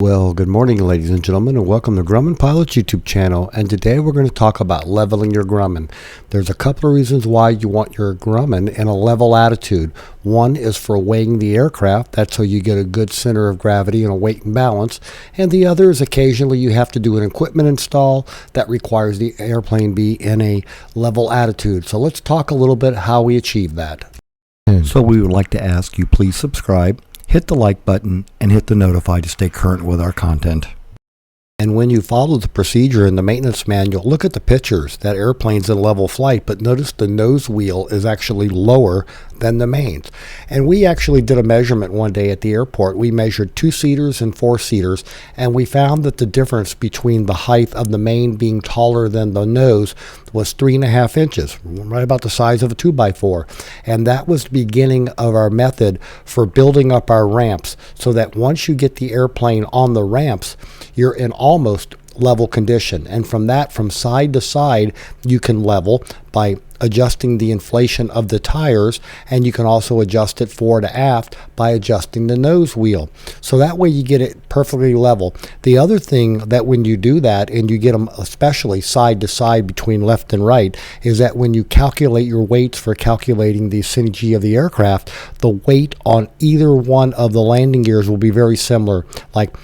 Well, good morning, ladies and gentlemen, and welcome to Grumman Pilot's YouTube channel. And today we're going to talk about leveling your Grumman. There's a couple of reasons why you want your Grumman in a level attitude. One is for weighing the aircraft. That's so you get a good center of gravity and a weight and balance. And the other is occasionally you have to do an equipment install that requires the airplane be in a level attitude. So let's talk a little bit how we achieve that. So we would like to ask you please subscribe, hit the like button, and hit the notify to stay current with our content. And when you follow the procedure in the maintenance manual, look at the pictures. That airplane's in level flight, but notice the nose wheel is actually lower than the mains. And we actually did a measurement one day at the airport. We measured 2-seaters and 4-seaters, and we found that the difference between the height of the main being taller than the nose was 3.5 inches, right about the size of a 2x4. And that was the beginning of our method for building up our ramps, so that once you get the airplane on the ramps, you're in almost level condition. And from that, from side to side, you can level by adjusting the inflation of the tires, and you can also adjust it fore to aft by adjusting the nose wheel. So that way you get it perfectly level. The other thing that when you do that, and you get them especially side to side between left and right, is that when you calculate your weights for calculating the synergy of the aircraft, the weight on either one of the landing gears will be very similar, like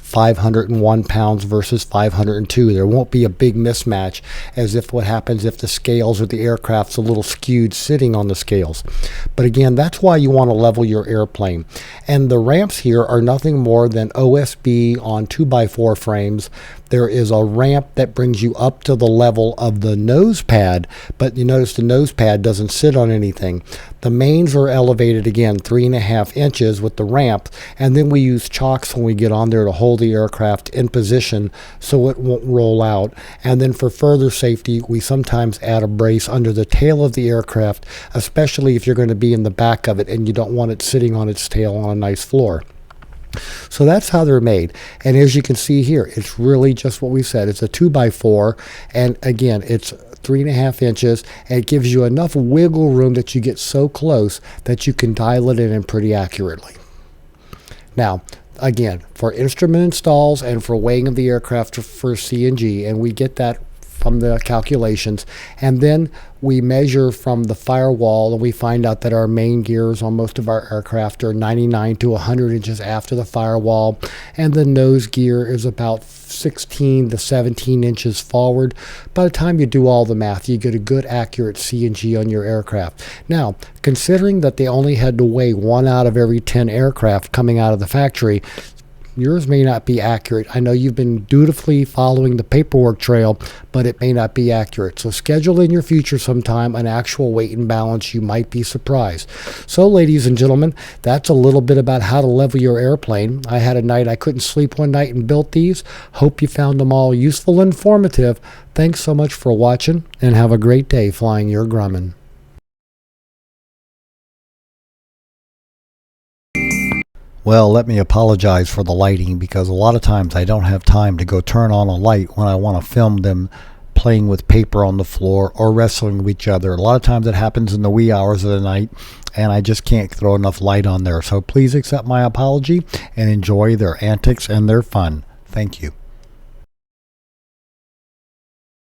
501 pounds versus 502. There won't be a big mismatch, as if what happens if the scales or the aircraft's a little skewed sitting on the scales. But again, that's why you want to level your airplane. And the ramps here are nothing more than OSB on 2x4 frames. There is a ramp that brings you up to the level of the nose pad, but you notice the nose pad doesn't sit on anything. The mains are elevated again 3.5 inches with the ramp, and then we use chocks when we get on there to hold the aircraft in position so it won't roll out. And then for further safety, we sometimes add a brace under the tail of the aircraft, especially if you're going to be in the back of it and you don't want it sitting on its tail on a nice floor. So that's how they're made. And as you can see here, it's really just what we said. It's a 2x4, and again, it's 3.5 inches, and it gives you enough wiggle room that you get so close that you can dial it in pretty accurately. Now, again, for instrument installs and for weighing of the aircraft for CNG, and we get that from the calculations, and then we measure from the firewall, and we find out that our main gears on most of our aircraft are 99 to 100 inches after the firewall, and the nose gear is about 16 to 17 inches forward. By the time you do all the math, you get a good accurate CNG on your aircraft. Now, considering that they only had to weigh 1 out of every 10 aircraft coming out of the factory, yours may not be accurate. I know you've been dutifully following the paperwork trail, but it may not be accurate. So schedule in your future sometime an actual weight and balance. You might be surprised. So ladies and gentlemen, that's a little bit about how to level your airplane. I had a night I couldn't sleep one night and built these. Hope you found them all useful and informative. Thanks so much for watching, and have a great day flying your Grumman. Well, let me apologize for the lighting, because a lot of times I don't have time to go turn on a light when I want to film them playing with paper on the floor or wrestling with each other. A lot of times it happens in the wee hours of the night, and I just can't throw enough light on there. So please accept my apology and enjoy their antics and their fun. Thank you.